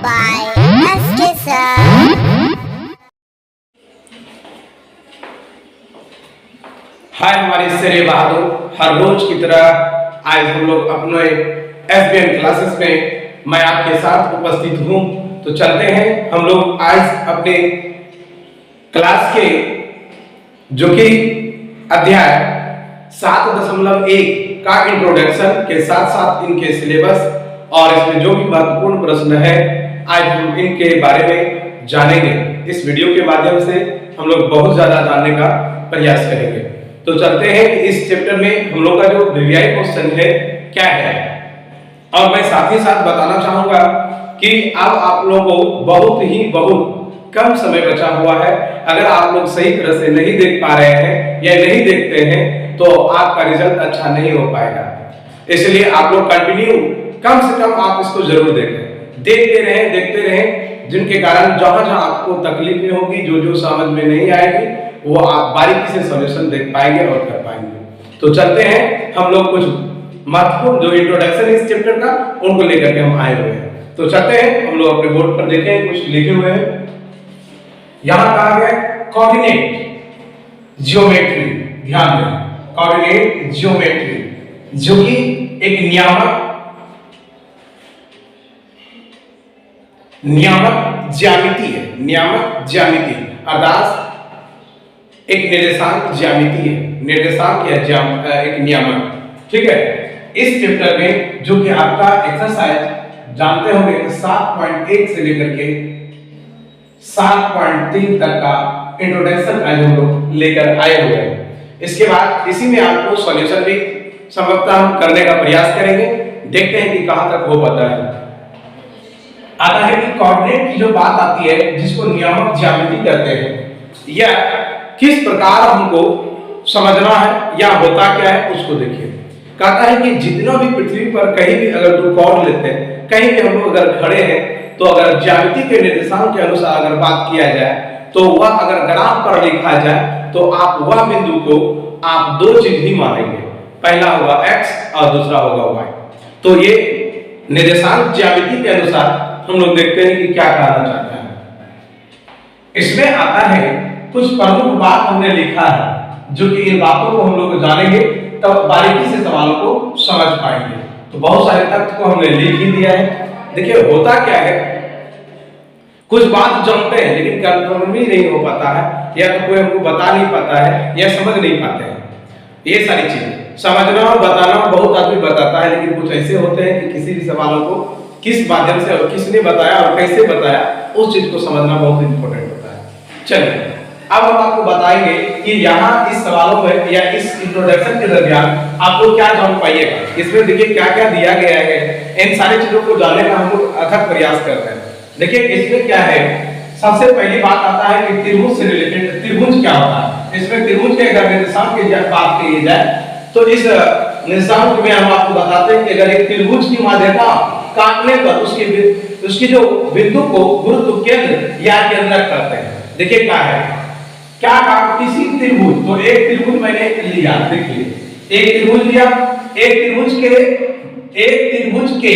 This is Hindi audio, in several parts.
by SK Sir। हाय हमारे शेरे बहादुर, हर रोज की तरह आज हम लोग अपने एसबीएन क्लासेस में मैं आपके साथ उपस्थित हूँ। तो चलते हैं हम लोग आज अपने क्लास के जो कि अध्याय 7.1 का इंट्रोडक्शन के साथ साथ इनके सिलेबस और इसमें जो भी महत्वपूर्ण प्रश्न है आज हम इनके बारे में जानेंगे। इस वीडियो के माध्यम से हम लोग बहुत ज्यादा जानने का प्रयास करेंगे। तो चलते हैं कि इस चैप्टर में हम लोग का जो वीवीआई क्वेश्चन है क्या है, और मैं साथ ही साथ बताना चाहूंगा कि अब आप लोगों को बहुत कम समय बचा हुआ है। अगर आप लोग सही तरह से नहीं देख पा रहे हैं या नहीं देखते हैं तो आपका रिजल्ट अच्छा नहीं हो पाएगा। इसलिए आप लोग कंटिन्यू कम से कम आप इसको जरूर देखें, देखते रहें, जिनके कारण जहां जहां आपको तकलीफें होगी, जो समझ में नहीं आएगी, वो आप बारीकी से सॉल्यूशन देख पाएंगे और कर पाएंगे। तो चलते हैं हम लोग कुछ महत्वपूर्ण जो इंट्रोडक्शन है इस चैप्टर का उनको लेकर के हम आए हुए हैं। तो चलते हैं हम लोग अपने बोर्ड पर देखें, कुछ लिखे हुए हैं। यहां कहा गया कोऑर्डिनेट ज्योमेट्री, ध्यान दें, कोऑर्डिनेट ज्योमेट्री जो कि एक नियामक ज्यामिति है। नियामक ज्यामिति अर्थात एक निर्देशांक ज्यामिति है, निर्देशांक या एक नियामक, ठीक है। इस चैप्टर में जो कि आपका एक्सरसाइज जानते होंगे 7.1 से लेकर के 7.3 तक का इंट्रोडक्शन आज हम लोग लेकर आए हुए हैं। इसके बाद इसी में आपको सॉल्यूशन भी संभवतः हम करने का प्रयास करेंगे, देखते हैं कि कहां तक हो पाता है। आता है कि कोऑर्डिनेट की जो बात आती है जिसको नियामक ज्यामिति कहते हैं, यह किस प्रकार हमको समझना है या होता क्या है उसको देखिए। कहता है कि जितना भी पृथ्वी पर कहीं भी अगर दो कोण लेते हैं, कहीं भी हम लोग अगर खड़े हैं, तो अगर ज्यामिति के निर्देशांक के अनुसार अगर बात किया जाए तो वह अगर ग्राफ पर लिखा जाए तो आप वह बिंदु को आप दो चीज ही मानेंगे, पहला होगा x और दूसरा होगा y। तो ये निर्देशांक ज्यामिति के अनुसार हम लोग देखते हैं कि क्या कहना चाहता है। इसमें आता है कुछ प्रमुख बात हमने लिखा है, जो कि इन बातों को हम लोग जानेंगे तब बारीकी से सवालों को समझ पाएंगे। तो बहुत सारे तथ्य को हमने लिख ही दिया है। देखिए होता क्या है, कुछ बात जानते हैं लेकिन कंफर्म ही नहीं हो पाता है, या तो कोई हमको बता नहीं पाता है या समझ नहीं पाते हैं। ये सारी चीजें समझना और बताना बहुत आदमी बताता है, लेकिन कुछ ऐसे होते हैं कि किसी भी सवालों को किस माध्यम से और किसने बताया और कैसे बताया उस चीज को समझना बहुत इंपॉर्टेंट होता है। चलिए अब हम आपको बताएंगे कि यहाँ इस सवालों में या इस इंट्रोडक्शन के दरमियान आपको क्या जान पाइएगा। इसमें देखिए क्या क्या दिया गया है, इन सारी चीजों को जानने का हम लोग अथक प्रयास करते हैं। देखिए इसमें क्या है, सबसे पहली बात आता है कि त्रिभुज से रिलेटेड त्रिभुज क्या होता है। इसमें त्रिभुज के अगर निर्देशांक की बात की जाए तो इस निर्देशांक में हम आपको बताते हैं कि अगर एक त्रिभुज की माध्यता काटने पर उसकी जो बिंदु को गुरुत्व केंद्र या केंद्रक करते हैं। देखिए क्या है, क्या काम, किसी त्रिभुज, तो एक त्रिभुज मैंने लिया, देखिए एक त्रिभुज लिया, एक त्रिभुज के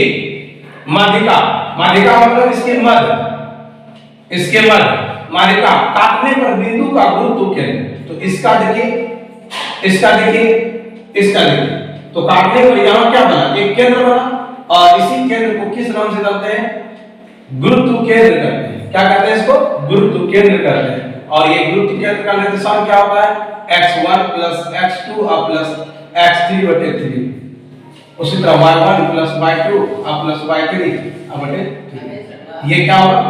माध्यिका मतलब इसके मध्य माध्यिका काटने पर बिंदु का गुरुत्व केंद्र। तो इसका देखिए तो काटने पर यहां क्या बना, एक केंद्र बना, और इसी केंद्र को किस नाम से जानते हैं, गुरुत्व केंद्र कहते हैं। क्या कहते हैं इसको, गुरुत्व केंद्र कहते हैं। और ये गुरुत्व केंद्र का निर्देशांक क्या होता है, x1 + x2 + x3/3। उसी तरह y1 + y2 + y3/3। ये क्या होगा,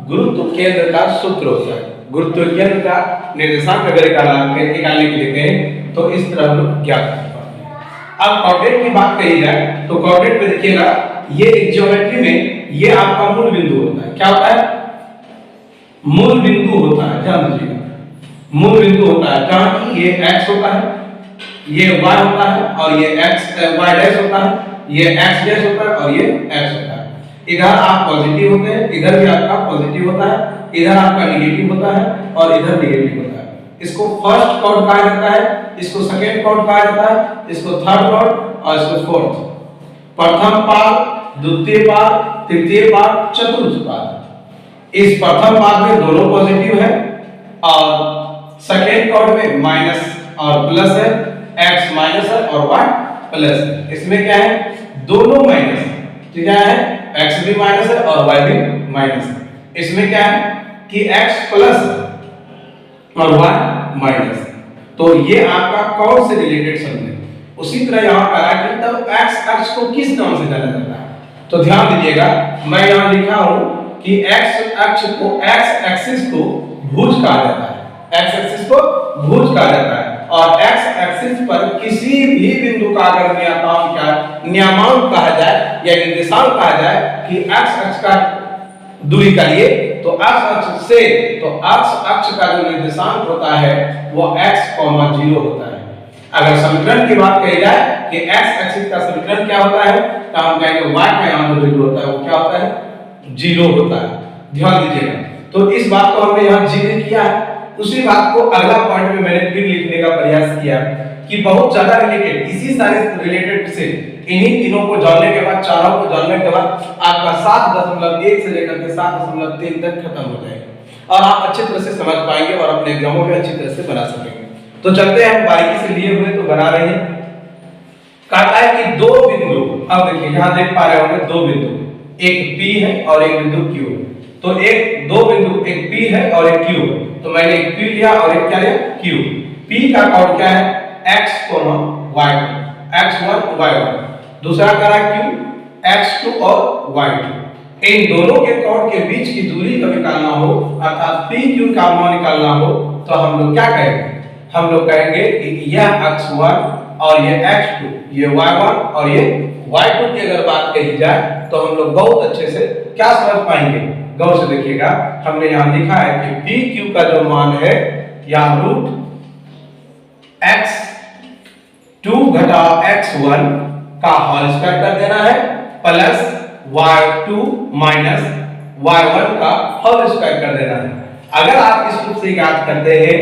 गुरुत्व केंद्र का सूत्र होता है। गुरुत्व केंद्र का निर्देशांक अगर निकालने के लिए कहें तो इस तरह हम ज्ञात कर पाते हैं। अब कोऑर्डिनेट की बात कही जाए तो कोऑर्डिनेट में देखिएगा, ये एक ज्योमेट्री में ये आपका मूल बिंदु होता है। क्या होता है, मूल बिंदु होता है, ध्यान दीजिएगा, मूल बिंदु होता है जहां की ये x होता है, ये y होता है, और ये y डैश होता है, ये x डैश होता है, और ये x होता है। इधर आप पॉजिटिव होते हैं, इधर भी आपका पॉजिटिव होता है, इधर आपका नेगेटिव होता है, और इधर नेगेटिव होता है। इसको फर्स्ट कॉर्ड कहा जाता है, इसको सेकंड कॉर्ड कहा जाता है, इसको थर्ड कॉर्ड और इसको फोर्थ। प्रथम पाद द्वितीय पाद, तृतीय पाद, चतुर्थ पाद। इस प्रथम पाद में दोनों पॉजिटिव है और सेकेंड कॉर्ड में माइनस और प्लस है, x माइनस है और y प्लस है। इसमें क्या है, दोनों माइनस, तो क्या है, x भी माइनस है और y भी माइनस है। इसमें क्या है कि x प्लस और y माइनस है। तो ये आपका कौन से रिलेटेड शब्द है। उसी तरह यहाँ कहा कि तब x अक्ष को किस नाम से जाना जाता है, तो ध्यान दीजिएगा, मैं यहाँ लिखा हूँ कि x अक्ष को, x एक्सिस को भुज कहा जाता है, x एक्सिस को भुज कहा जाता है। और x एक्सिस पर किसी भी बिंदु का अगर नियमांक कहा जाए या निर्देशांक कहा जाए कि x अक्ष का दूरी का लिए, तो x अक्ष से, तो x अक्ष का जो निर्देशांक होता है वो x, 0 होता है। अगर समीकरण की बात कही जाए कि x एक्सिस का समीकरण क्या होता है, तो हम कहेंगे y का यहाँ जो वैल्यू होता है वो क्या होता है, 0 होता है। ध्यान दीजिएगा, तो इस बात को हमने यहाँ जिक्र किया है। उसी बात को अगला पॉइंट में मैंने फिर लिखने का प्रयास किया कि बहुत ज्यादा रिलेटेड, इसी सारे रिलेटेड से इन्हीं तीनों को जानने के बाद, चारों को जानने के बाद आपका 7.1 से लेकर के 7.3 तक खत्म हो जाएगा और आप अच्छी तरह से समझ पाएंगे और अपने एग्जामों में अच्छी तरह से बना सकेंगे। तो चलते हैं, बारीकी से लिए हुए तो बना रहे हैं। कहता है कि दो बिंदु, अब देखिए यहाँ देख पा रहे होंगे दो बिंदु, एक P है और एक बिंदु Q है। तो एक दो बिंदु, एक P है और एक Q है। तो मैंने एक P लिया और एक क्या लिया, Q। P का कोड क्या है, x, y2, x1 y1। दूसरा कह रहा है Q, x2 और y2। इन दोनों के कोड के बीच की दूरी का निकालना हो, अर्थात PQ का मान निकालना हो, तो हम लोग क्या कहेंगे, हम लोग कहेंगे कि यह x1 और ये x2, ये y1 और ये y2 की अगर बात कही जाए तो हम लोग बहुत अच्छे से क्या समझ पाएंगे। गौर से देखिएगा, हमने यहाँ लिखा है कि PQ का जो मान है यहाँ रूट x2 घटा x1 का होल स्क्वायर कर देना है प्लस y2 माइनस y1 का होल स्क्वायर कर देना है। अगर आप इस रूप से याद करते हैं,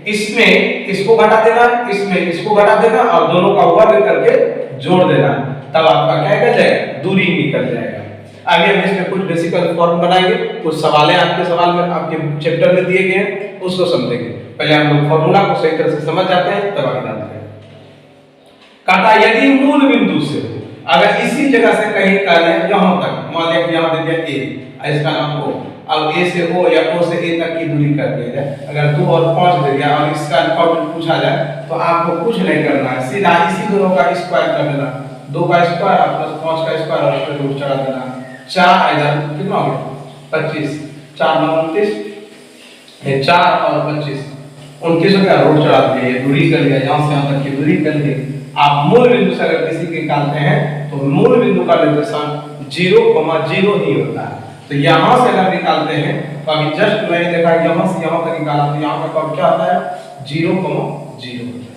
इसमें इसको घटा देना, इसमें इसको घटा देना और दोनों का वर्ग करके जोड़ देना, तब आपका क्या निकल जाएगा, दूरी निकल जाएगा। आगे हम इसमें कुछ बेसिकल फॉर्म बनाएंगे, कुछ सवाल आपके सवाल में आपके चैप्टर में दिए गए हैं, उसको समझेंगे। पहले हम लोग फॉर्मूला को सही तरह से समझ जाते हैं तब आगे बढ़ते हैं। कहता यदि मूल बिंदु से अगर इसी जगह से कहीं का यहाँ तक, मान लिया कि यहाँ दे दिया A, इसका नाम O, अब A से O या O से A तक की दूरी कर दिया जाए। अगर 2 और 5 दे दिया और इसका इंपॉर्टेंट पूछा जाए तो आपको कुछ नहीं करना है, सीधा इसी दोनों का स्क्वायर कर देना, 2 का स्क्वायर प्लस 5 का स्क्वायर और फिर रूट चढ़ा देना। 4 इधर कितना हो गया, 25, 4 9 29, ये 4 और 25, 29 का रूट चढ़ा दिया, दूरी कर लिया, यहाँ से यहाँ तक की दूरी कर ली। आप मूल बिंदु से अगर किसी के निकालते हैं तो मूल बिंदु का निर्देशांक 0,0 ही होता है। तो यहाँ से अगर निकालते हैं तो अभी जस्ट मैंने देखा यहाँ से यहाँ तक निकाला, तो यहाँ का क्या आता है, 0,0 होता है।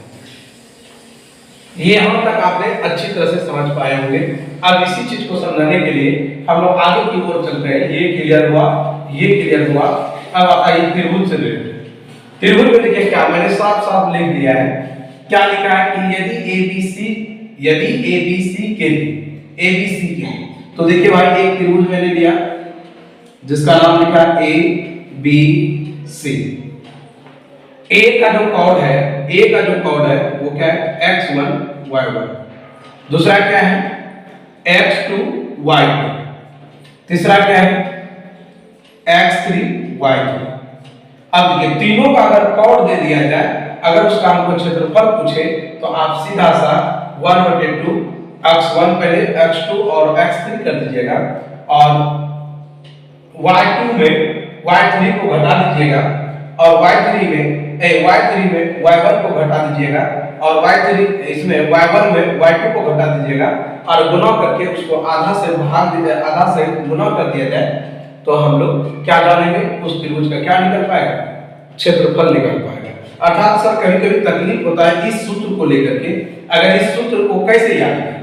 ये यहाँ तक आपने अच्छी तरह से समझ पाए होंगे। अब इसी चीज को समझने के लिए हम लोग आगे की ओर चलते हैं। ये क्लियर हुआ, ये क्लियर हुआ। अब आता है त्रिभुज से रिलेटेड। त्रिभुज में देखिए क्या मैंने साफ साफ लिख दिया है, क्या लिखा है कि यदि ABC के लिए, तो देखिए भाई एक त्रिभुज मैंने लिया जिसका नाम लिखा ABC। A का जो कोड है, वो क्या है, x1 y1। दूसरा क्या है, x2 y2। तीसरा क्या है, x3 y3। अब देखिए तीनों का अगर कोड दे दिया जाए, अगर उसका हमको क्षेत्रफल पूछे तो आप सीधा सा 1/2 x1 पहले x2 और x3 कर दीजिएगा और y2 में y3 को घटा दीजिएगा और y3 में y1 को घटा दीजिएगा और y3 इसमें y1 में y2 को घटा दीजिएगा और गुणा करके उसको आधा से भाग दीजिए, आधा से गुणा कर दिया जाए तो हम लोग क्या जानेंगे, उस त्रिभुज का क्या निकल पाएगा, क्षेत्रफल निकल पाएगा। अर्थात सर कभी कभी तकलीफ होता है इस सूत्र को लेकर के, अगर इस सूत्र को कैसे याद करें,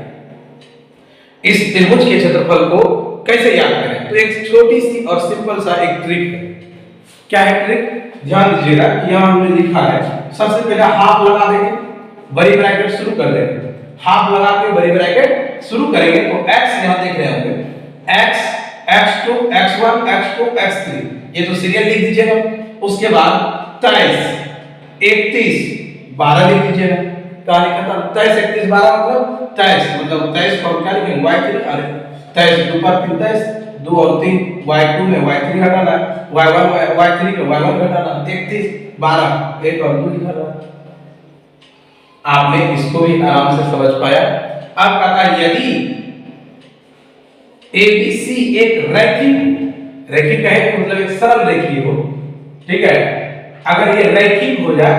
इस त्रिभुज के क्षेत्रफल को कैसे याद करें, तो एक छोटी सी और सिंपल सा एक ट्रिक है। क्या है ट्रिक, ध्यान दीजिएगा। यहाँ हमने लिखा है, सबसे पहले हाफ लगा देंगे, बड़ी ब्रैकेट शुरू कर देंगे, हाफ लगा के बड़ी ब्रैकेट शुरू करेंगे तो x यहां देख रहे होंगे x x2 x1 x2 x3 ये तो सीरियल लिख दीजिएगा। उसके बाद 23 31 12 लिख दीजिएगा। कहानी खत्म। 23 31 12 मतलब 23 को क्या लिखेंगे y3 अरे 23 2 पर 23 2 और 3 y2 में y3 घटाना y1 y3 में y1 घटाना 31 12 1 और 2 लिखा रहा। आपने इसको भी आराम से समझ पाया। अब कहता है यदि ABC एक रैखिक है मतलब एक सरल रेखीय हो, ठीक है। अगर ये रैखिक हो जाए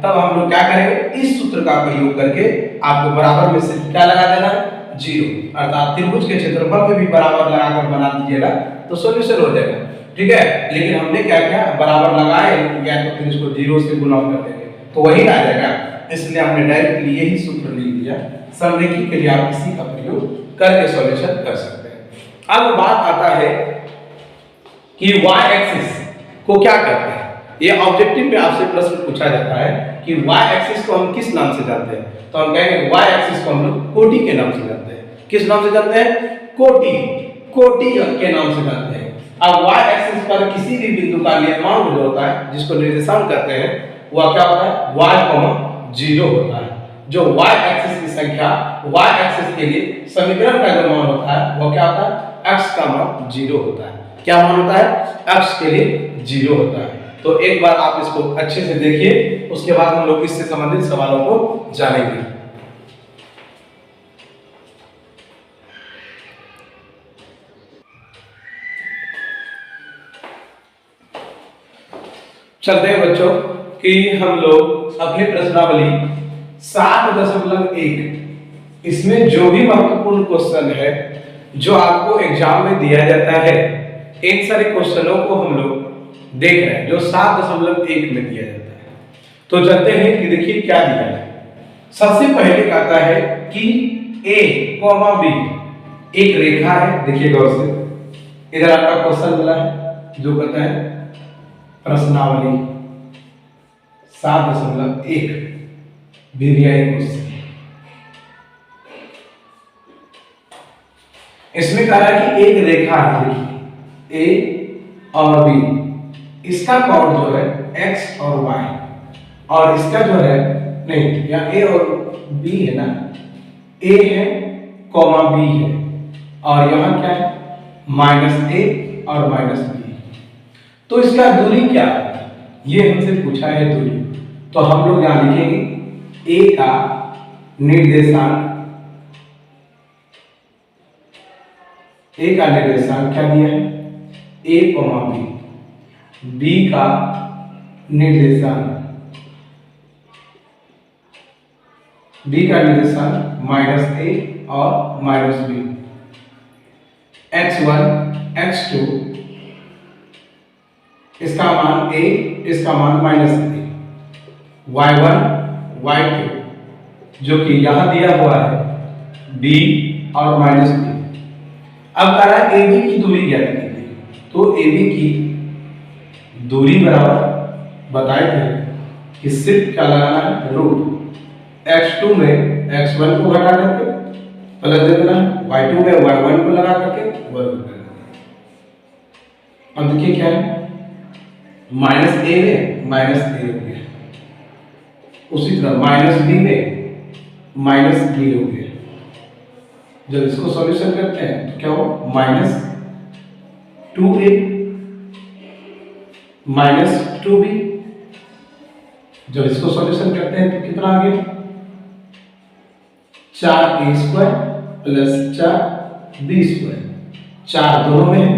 तब हम लोग क्या करेंगे, इस सूत्र का प्रयोग करके आपको बराबर में से क्या लगा देना है 0, अर्थात त्रिभुज के क्षेत्रफल में भी बराबर लगाकर बना दीजिएगा तो सॉल्यूशन हो जाएगा, ठीक है। लेकिन हमने क्या किया, बराबर लगाए या तो फिर इसको 0 से गुणा कर देंगे तो वही आ जाएगा। इसलिए हमने डायरेक्टली यही सूत्र लिख दिया। समरेखी के लिए आप इसी का प्रयोग करके सॉल्यूशन कर सकते हैं। अब बात आता है कि y एक्सिस को क्या करते हैं। ये ऑब्जेक्टिव में आपसे प्रश्न पूछा जाता है कि y एक्सिस को हम किस नाम से जानते हैं, तो हम कहेंगे y एक्सिस को हम लोग कोटि के नाम से जानते हैं। किस नाम से जानते हैं, कोटि के नाम से जानते हैं। अब y एक्सिस पर किसी भी बिंदु का निर्माण जो होता है जिसको निर्देशांक कहते हैं वह क्या होता है y 0 होता है। जो y एक्सिस की संख्या y एक्सिस के लिए समीकरण का जो मान होता है वो क्या होता है, x का मान 0 होता है। क्या मान होता है, x के लिए 0 होता है। तो एक बार आप इसको अच्छे से देखिए, उसके बाद हम लोग इससे संबंधित सवालों को जानेंगे। चलते हैं बच्चों कि हम लोग अपनी प्रश्नावली 7.1 इसमें जो भी महत्वपूर्ण क्वेश्चन है जो आपको एग्जाम में दिया जाता है, इन सारे क्वेश्चनों को हम लोग देख रहे हैं जो 7.1 में दिया जाता है। तो चलते हैं कि देखिए क्या दिया है। सबसे पहले कहता है कि a, b एक रेखा है। देखिए गौर से, इधर आपका क्वेश्चन मिला है जो कहता है प्रश्नावली 7.1 वीडियाई क्वेश्चन। इसमें कह रहा है कि एक रेखा है, देखिए a और b, इसका कोण जो है x और y, और इसका जो है नहीं यहाँ a और b है ना, a है कॉमा b है और यहाँ क्या है -a और -b। तो इसका दूरी क्या है ये हमसे पूछा है दूरी। तो हम लोग यहाँ लिखेंगे a का निर्देशांक क्या दिया है a, b, b का निर्देशांक -a और -b, x1 x2 इसका मान a, इसका मान -a, y1 y2 जो कि यहां दिया हुआ है b और -b। अब कह रहा है AB की दूरी ज्ञात कीजिए। तो AB की दूरी बराबर बताए थे कि सिर्फ क्या लगाना है, रूट x2 में x1 को घटा करके प्लस दे देना है, y2 में y1 को लगा करके वर्ग कर देना। अब देखिए क्या है, -a में -a हो गया, उसी तरह -b में -b हो गया। जब इसको सॉल्यूशन करते हैं तो क्या हो, -2a -2b। जब इसको सॉल्यूशन करते हैं तो कितना आ गया, 4a² + 4b²। 4 दोनों में है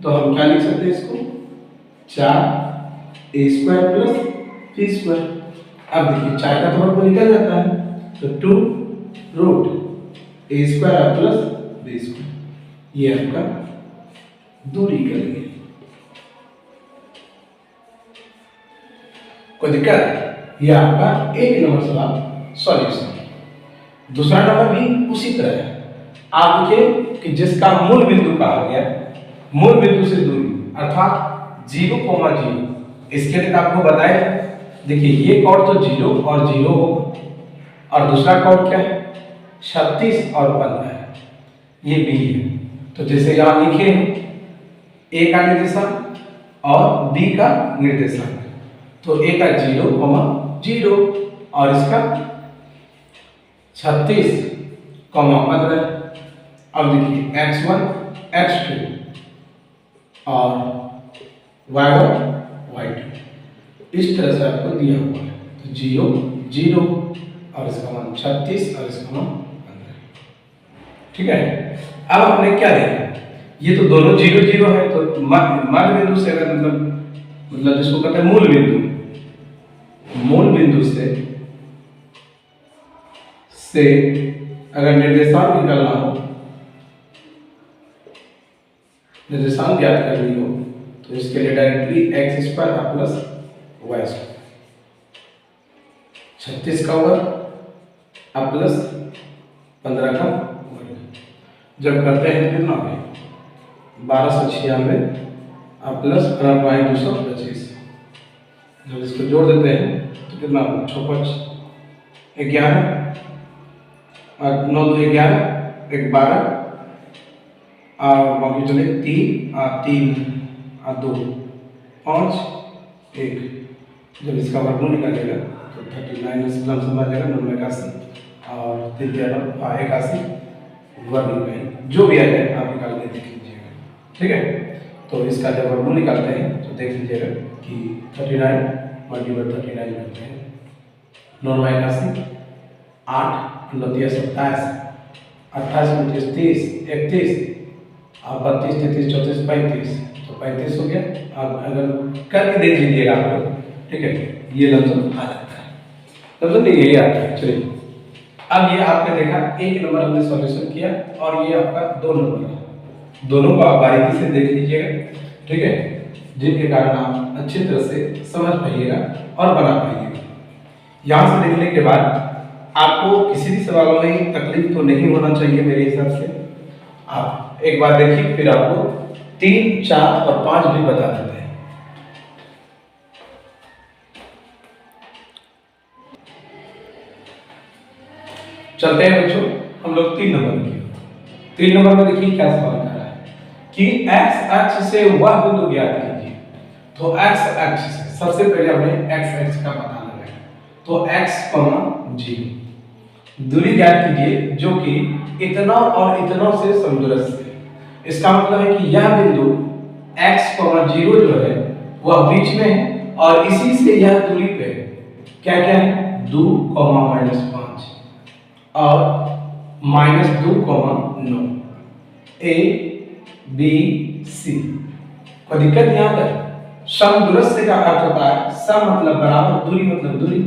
तो हम क्या लिख सकते हैं इसको, 4a² + b²। अब देखिए 4 का थोड़ा निकल जाता है तो 2 √a² + b²। ये आपका दूरी कर लिए। कोई दिक्कत, ये आपका 1 नंबर सवाल सॉल्यूशन। दूसरा नंबर भी उसी तरह है। आप देखिए कि जिसका मूल बिंदु कहा गया, मूल बिंदु से दूरी अर्थात 0,0, इसके लिए आपको बताया। देखिए ये कोण तो 0 और 0 होगा और दूसरा कोण क्या है 36 और 15 है, ये बी है। तो जैसे यहाँ लिखे ए का निर्देशांक और बी का निर्देशांक, तो ए का 0,0 और इसका 36,15। अब देखिए x1 x2 और y1 y2 इस तरह से आपको दिया हुआ है। तो 0 0 और इसका मान 36 और इसका मान 15। ठीक है, अब आपने क्या देखा, ये तो दोनों 0 0 है, तो मध्य बिंदु से अगर मतलब जिसको कहते हैं मूल बिंदु से अगर निर्देशांक निकालना हो, निर्देशांक ज्ञात करनी हो, तो इसके लिए डायरेक्टली x² प्लस y², 36 का वर्ग प्लस 15 का वर्ग, जब करते हैं कितना हो 1296 प्लस 225, जब इसको जोड़ देते हैं तो कितना 6 11 और 9 2 11 1 12 और बाकी चले 3 और 2 5 1, जब इसका वर्गमूल निकालेगा तो 39 से लमसम आ जाएगा 89 और 3 81 वर्ग निकालेंगे, जो भी आ जाए आप निकाल के देख लीजिएगा। ठीक है, तो इसका जब वर्गमूल निकालते हैं तो देख लीजिएगा कि 39 मल्टीपल 39 करते हैं 9 81 8 29 27 28 29 30 31 और 32 33 34 35, तो 35 हो गया। अब अगर करके देख लीजिएगा आप लोग, ठीक है, ये लमसम आ जाता है, लमसम नहीं यही आता है। चलिए, अब ये आपने देखा एक नंबर हमने सॉल्यूशन किया और ये आपका 2 नंबर है, दोनों को आप बारीकी से देख लीजिएगा। ठीक है, जिनके कारण आप अच्छी तरह से समझ पाइएगा और बना पाइएगा। यहाँ से देखने के बाद आपको किसी भी सवालों में तकलीफ तो नहीं होना चाहिए मेरे हिसाब से। आप एक बार देखिए, फिर आपको 3 4 और 5 भी बता देते हैं। चलते हैं बच्चों, हम लोग 3 नंबर की। 3 नंबर में देखिए क्या सवाल कर रहा है कि x अक्ष से वह बिंदु ज्ञात कीजिए। तो x अक्ष से सबसे पहले हमने x अक्ष का पता लगाया, तो x, 0 दूरी ज्ञात कीजिए जो कि इतना और इतना से समदूरस्थ है। इसका मतलब है कि यह बिंदु x, 0 जो है वह बीच में है और इसी से यह दूरी पे क्या क्या है 2, -5 और -2, 9 A B C। कोई दिक्कत यहाँ पर समदूरस्थ का अर्थ होता है सम मतलब बराबर, दूरी मतलब दूरी,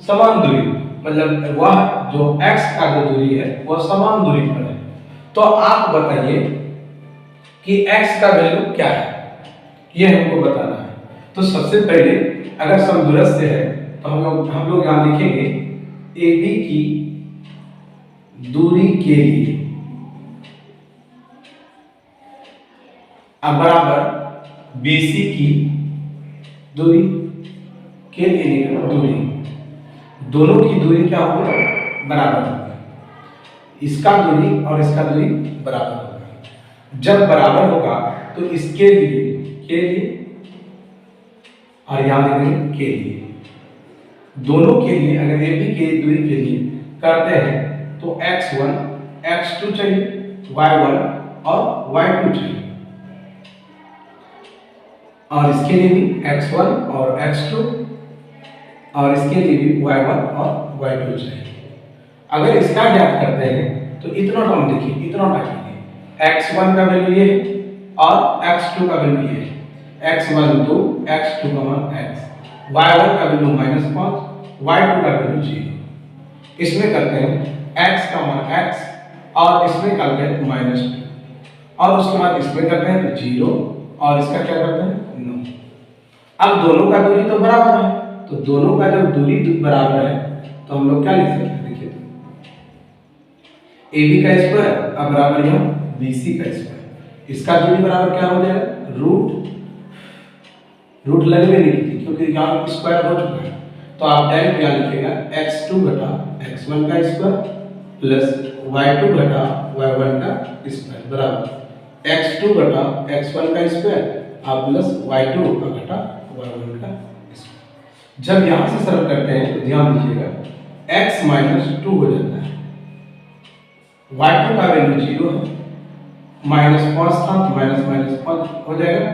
समान दूरी मतलब वह जो x का जो दूरी है वह समान दूरी पर है। तो आप बताइए कि x का वैल्यू क्या है, ये हमको बताना है। तो सबसे पहले अगर समदूरस्थ है तो हम लोग यहाँ लिखेंगे AB की दूरी के लिए अब बराबर BC की दूरी के लिए दूरी, दोनों की दूरी क्या होगी बराबर होगी। इसका दूरी और इसका दूरी बराबर होगा। जब बराबर होगा तो इसके लिए के लिए और यहाँ देखेंगे के लिए, दोनों के लिए अगर AB के दूरी के लिए करते हैं तो x1 x2 चाहिए, y1 और y2 चाहिए, और इसके लिए भी x1 और x2 और इसके लिए भी y1 और y2 चाहिए। अगर इसका ज्ञात करते हैं तो इतना टर्म देखिए, इतना टाइप x1 का वैल्यू ये है और x2 का वैल्यू ये है, x1 2 x2 का मान x, y1 का वैल्यू -5 y2 का वैल्यू 0। इसमें करते हैं x का मान x और इसमें करते हैं -2 और उसके बाद इसमें करते हैं तो 0 और इसका क्या करते हैं 9। अब दोनों का दूरी तो बराबर है, तो दोनों का जब दूरी बराबर है तो हम लोग क्या लिख सकते हैं, देखिए AB का स्क्वायर अब बराबर यहाँ BC का स्क्वायर, इसका दूरी बराबर क्या हो जाएगा रूट लगने नहीं थी क्योंकि यहाँ स्क्वायर हो चुका है, तो आप डायरेक्ट यहाँ लिखिएगा x2 बटा x1 का स्क्वायर प्लस y2 घटा y1 का स्क्वायर बराबर x2 घटा x1 का स्क्वायर और प्लस y2 का घटा y1 का स्क्वायर। जब यहाँ से सरल करते हैं तो ध्यान दीजिएगा x माइनस 2 हो जाता है, y2 का वैल्यू 0 है, -5 था तो -5 हो जाएगा,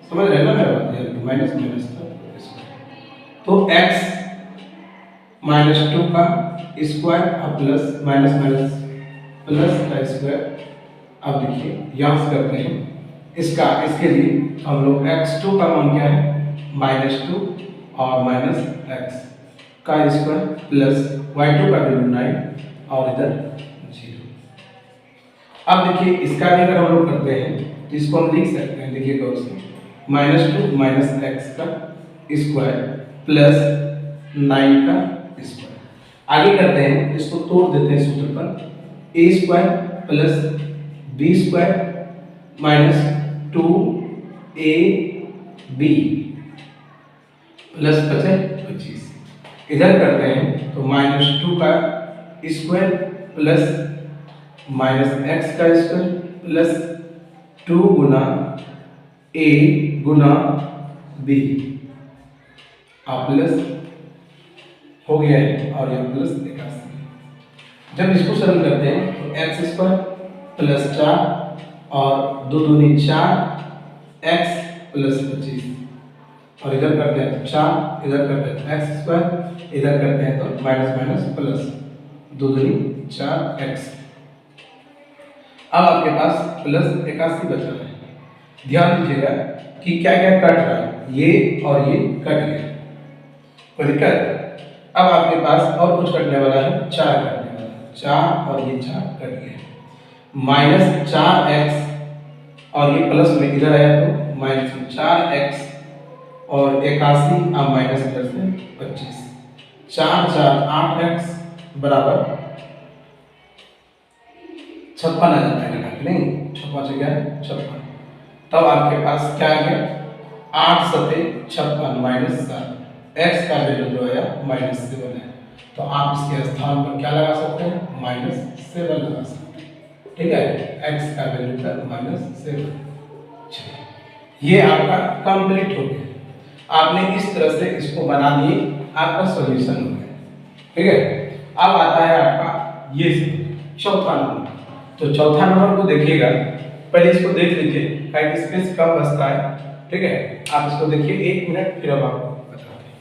समझ रहे हैं ना मेरा बात, है माइनस माइनस था तो x -2 का स्क्वायर और प्लस माइनस माइनस प्लस का स्क्वायर। अब देखिए यहाँ से करते हैं इसके लिए हम लोग x2 का मान क्या है -2 और माइनस x का स्क्वायर प्लस y2 का वैल्यू 9 और इधर 0। अब देखिए इसका भी अगर हम लोग करते हैं तो इसको हम लिख सकते हैं, देखिए गौर से -2 माइनस x का स्क्वायर प्लस 9 का स्क्वायर। आगे करते हैं इसको तोड़ देते हैं सूत्र पर, a square plus b square minus 2ab plus 25। इधर करते हैं तो -2 का स्क्वायर प्लस माइनस x का स्क्वायर प्लस 2 गुना a गुना b और प्लस हो गया है और यह प्लस 81। जब इसको सरल करते हैं तो x स्क्वायर प्लस 4 और 2 दूनी 4 x प्लस 25 और इधर करते हैं तो 4, इधर करते हैं तो x स्क्वायर, इधर करते हैं तो माइनस माइनस प्लस 2 दूनी 4x। अब आपके पास प्लस 81 बचा है। ध्यान दीजिएगा कि क्या क्या कट रहा है, ये और ये कट गया, कोई दिक्कत। अब आपके पास और कुछ कटने वाला है, 4 कटने वाला है, 4 और ये 4 कट गया, माइनस 4x और ये प्लस में इधर आया तो माइनस 4x और 81 और माइनस इधर से 25, 4 4 8x बराबर 56 आ जाता है, नहीं 56 से क्या है 56। तब आपके पास क्या आ गया 8 सते 56 माइनस 7, x का वैल्यू जो है -7 है, तो आप इसके स्थान पर क्या लगा सकते हैं -7 लगा सकते हैं, ठीक है। x का वैल्यू का -7। ये आपका कंप्लीट हो गया, आपने इस तरह से इसको बना दिए, आपका सॉल्यूशन हो गया, ठीक है। अब आता है आपका ये चौथा नंबर। तो चौथा नंबर को देखिएगा, पहले इसको देख लीजिए ताकि स्पेस कम बचता है, ठीक है। आप इसको देखिए 1 मिनट, फिर अब आपको बताते हैं।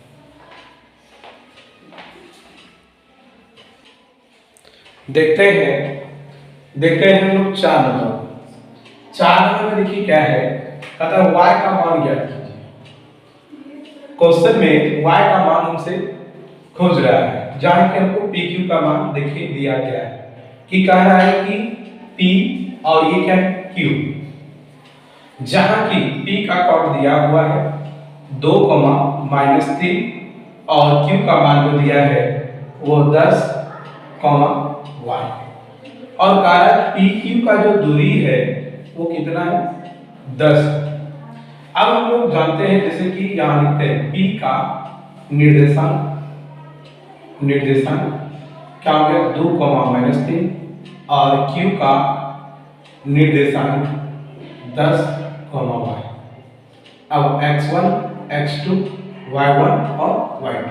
देखते हैं हम लोग 4 नंबर। 4 नंबर में देखिए क्या है, कहता है y का मान ज्ञात कीजिए। क्वेश्चन में y का मान हमसे खोज रहा है, जहां कि हमको pq का मान देखिए दिया गया है कि कह रहा है कि p और ये क्या है q, जहां की p का कोड दिया हुआ है 2, -3 और q का मान जो दिया है वो 10, y और कारक PQ का जो दूरी है वो कितना है 10। अब हम लोग जानते हैं जैसे कि यहाँ लिखते हैं P का निर्देशांक क्या हो गया 2, -3 और Q का निर्देशांक 10, y। अब x1, x2, y1 और y2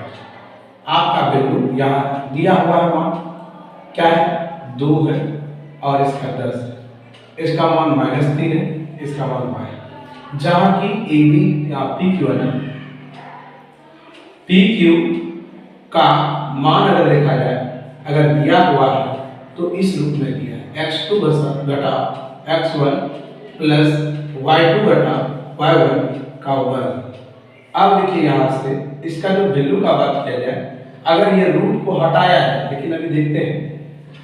आपका वैल्यू यहाँ दिया हुआ है, मान क्या है 2 है और इसका 10 है, इसका मान -3 है, इसका मान y है। जहाँ की AB या PQ है, PQ का मान अगर देखा जाए, अगर दिया हुआ है तो इस रूप में दिया है x2 घटा x1 प्लस y2 घटा y1 का वर्ग। अब देखिए यहाँ से इसका जो वैल्यू का बात किया जाए, अगर ये रूट को हटाया जाए, लेकिन अभी देखते हैं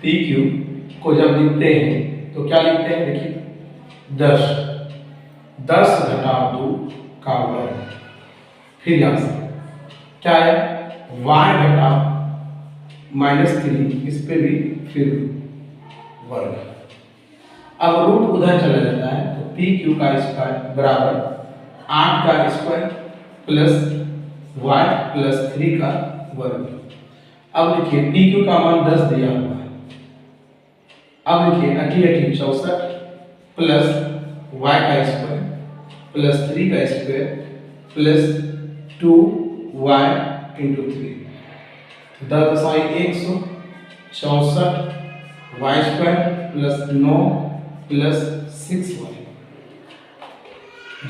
PQ को जब लिखते हैं तो क्या लिखते हैं, देखिए 10 घटा 2 का वर्ग। फिर यहाँ से क्या है y घटा -3, इस पे भी फिर वर्ग। अब रूट उधर चला जाता है तो PQ का स्क्वायर बराबर 8 का स्क्वायर प्लस y प्लस 3 का वर्ग। अब देखिए PQ का मान 10 दिया हुआ है, अब देखिए 80 64 प्लस वाई का स्क्वायर प्लस 3 का स्क्वायर प्लस 2y into 3, 10×100 y square plus 9 plus 6y।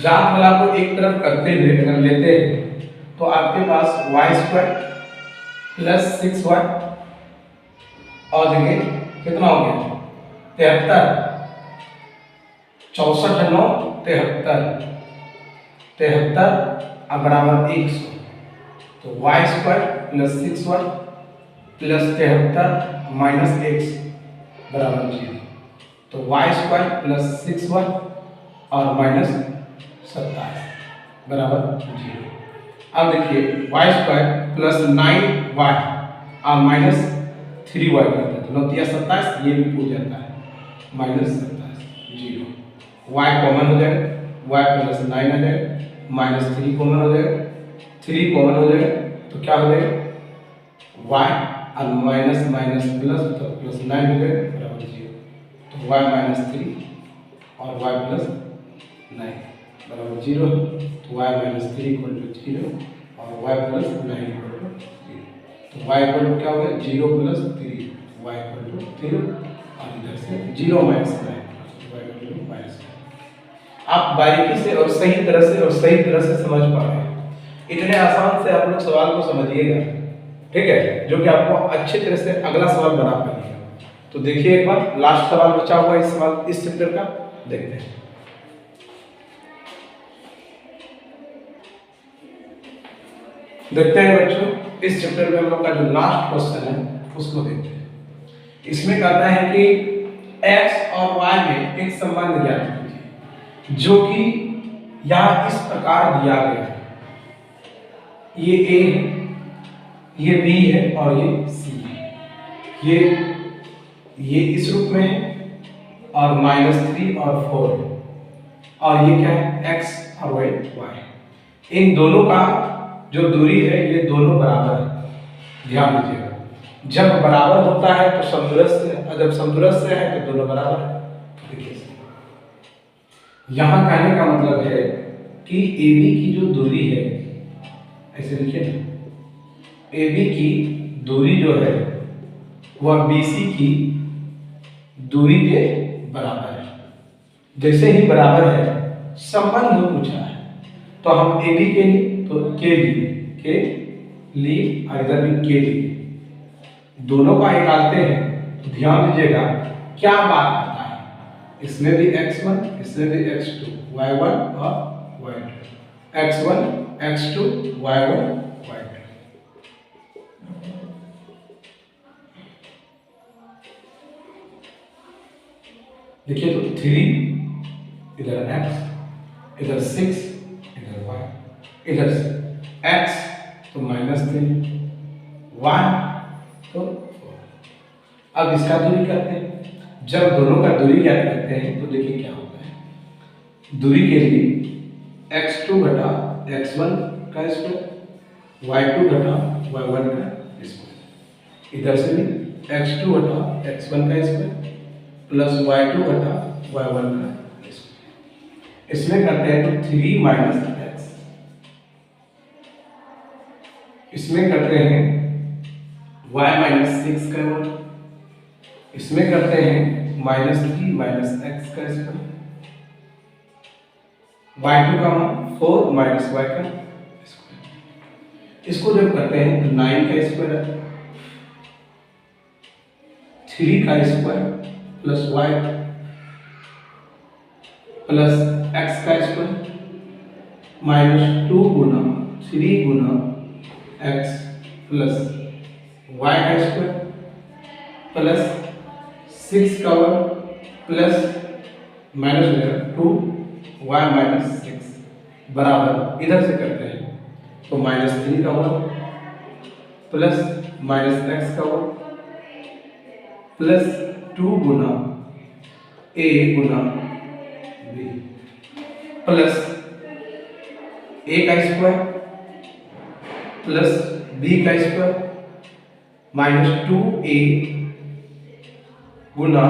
जात वाला को एक तरफ करते हुए अगर लेते हैं तो आपके पास वाई स्क्वायर प्लस 6y और देखिए कितना हो गया 73, 64 9 73, 73 बराबर 100। तो y square plus 6y plus 73 minus x बराबर 0। तो वाई स्क्वायर प्लस 6y और माइनस 27 बराबर 0। अब देखिए वाई स्क्वायर प्लस 9y और माइनस 3y करते हैं तो 9 27, ये भी पूछ जाता है माइनस 27 0। y कॉमन हो जाएगा, y प्लस 9 आ जाएगा, माइनस 3 कॉमन हो जाएगा, 3 कॉमन हो जाएगा तो क्या हो जाएगा y और माइनस माइनस प्लस तो प्लस 9 हो जाएगा बराबर 0। तो y माइनस 3 और y प्लस 9 बराबर 0। तो y माइनस 3 इक्वल टू 0 और y प्लस 9 इक्वल टू 0। तो y इक्वल टू क्या हो गया 0 प्लस 3, y इक्वल टू 0 और इधर से 0 minus 9 y equal to minus 9। आप बारीकी से और सही तरह से समझ पा रहे हैं। इतने आसान से आप लोग सवाल को समझिएगा, ठीक है, जो कि आपको अच्छे तरह से अगला सवाल बना पाएगा। तो देखिए एक बार लास्ट सवाल बचा हुआ इस सवाल इस चैप्टर का, देखते हैं। देखते हैं बच्चों, इस चैप्टर में हम लोग का जो लास्ट क्वेश्चन है उसको देखते हैं। इसमें कहता है कि x और y में एक संबंध ज्ञात कीजिए जो कि यहाँ इस प्रकार दिया गया है। ये a है, ये b है और ये c है। ये इस रूप में है और -3 और 4 है और ये क्या है x और y। इन दोनों का जो दूरी है ये दोनों बराबर है। ध्यान दीजिएगा, जब बराबर होता है तो समदूरस्थ है और जब समदूरस्थ है तो दोनों बराबर है। देखिए यहाँ कहने का मतलब है कि AB की जो दूरी है, ऐसे लिखिए ना, AB की दूरी जो है वह BC की दूरी के बराबर है। जैसे ही बराबर है संबंध पूछा है तो हम AB के लिए तो के लिए और इधर भी के लिए दोनों का निकालते हैं तो ध्यान दीजिएगा क्या बात आता है। इसमें भी x1 इसमें भी x2, y1 और y2, x1 x2 y1 y2। देखिए तो 3 इधर x इधर 6 इधर y, इधर से x तो -3 y तो 4। अब इसका दूरी करते हैं। जब दोनों का दूरी ज्ञात करते हैं तो देखिए क्या होता है। दूरी के लिए x2 घटा x1 का स्क्वायर, y2 घटा y1 का स्क्वायर, इधर से भी x2 घटा x1 का स्क्वायर प्लस y2 घटा y1 का स्क्वायर। इसमें करते हैं तो 3 माइनस x, इसमें करते हैं y माइनस 6 का 1, इसमें करते हैं -3 माइनस x का स्क्वायर, y2 का मान 4 माइनस y का स्क्वायर। इसको जब करते हैं तो 9 का स्क्वायर, 3 का square plus y plus x का स्क्वायर -2 गुना 3 गुना x प्लस y का स्क्वायर प्लस 6 का वर्ग प्लस -2 y माइनस 6 बराबर इधर से करते हैं तो -3 का वर्ग प्लस -x का वर्ग प्लस 2 गुना a गुना b प्लस a का स्क्वायर प्लस b का स्क्वायर -2a गुना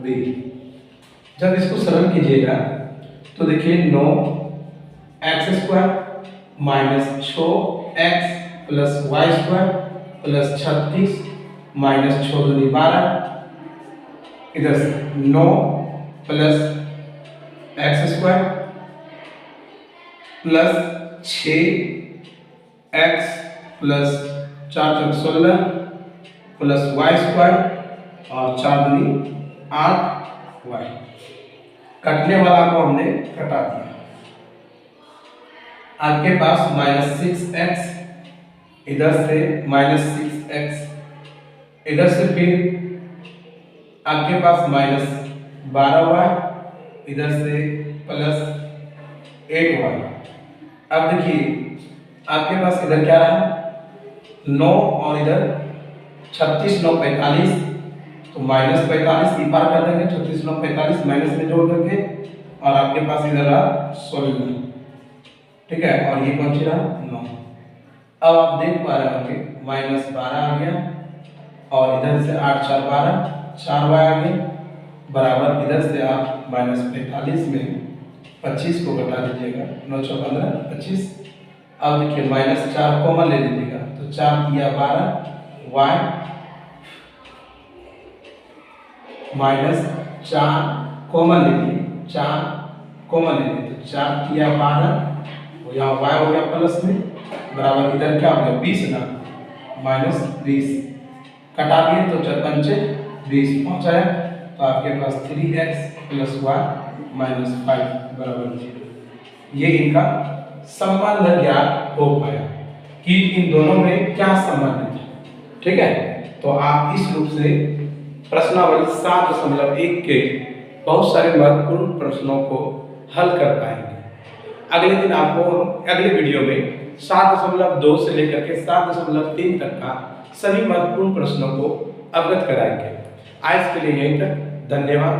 बी। जब इसको सरल कीजिएगा तो देखिए 9 x square minus 6 x plus y square plus 36 minus 6 दूनी 12, इधर से 9 plus x square plus 6 x plus 4 चौक 16 प्लस वाई स्क्वायर और 4 दूनी 8 वाई। कटने वाला को हमने कटा दिया। आपके पास माइनस 6x, इधर से माइनस 6x, इधर से फिर आपके पास माइनस 12y, इधर से प्लस 8y। अब देखिए आपके पास इधर क्या रहा 9 और इधर 36 9 45, तो माइनस 45 ई पार कर देंगे, 36 9 45 माइनस में जोड़ देंगे और आपके पास इधर रहा 16, ठीक है, और ये कौन सी रहा 9। अब आप देख पा रहे होंगे माइनस 12 आ गया और इधर से 8 4 12 4 वाई आ गया बराबर, इधर से आप माइनस 45 में 25 को घटा दीजिएगा, 9 6 15 25। अब देखिए माइनस 4 कॉमन ले लीजिएगा तो 4 दिया 12 वाई माइनस 4 कॉमन ले लिए, 4 कॉमन ले लिए तो 4 दिया 12, यहाँ वाई हो गया प्लस में बराबर, इधर क्या हो गया 20 ना, माइनस 20 कटा दिए तो 4 पंचे 20 पहुँचाया तो आपके पास 3x प्लस वाई माइनस 5 बराबर 0। ये इनका संबंध ज्ञात हो पाया कि इन दोनों में क्या संबंध है, ठीक है। तो आप इस रूप से प्रश्नावली 7.1 के बहुत सारे महत्वपूर्ण प्रश्नों को हल कर पाएंगे। अगले दिन आपको अगले वीडियो में 7.2 से लेकर के 7.3 तक का सभी महत्वपूर्ण प्रश्नों को अवगत कराएंगे। आज के लिए यहीं तक, धन्यवाद।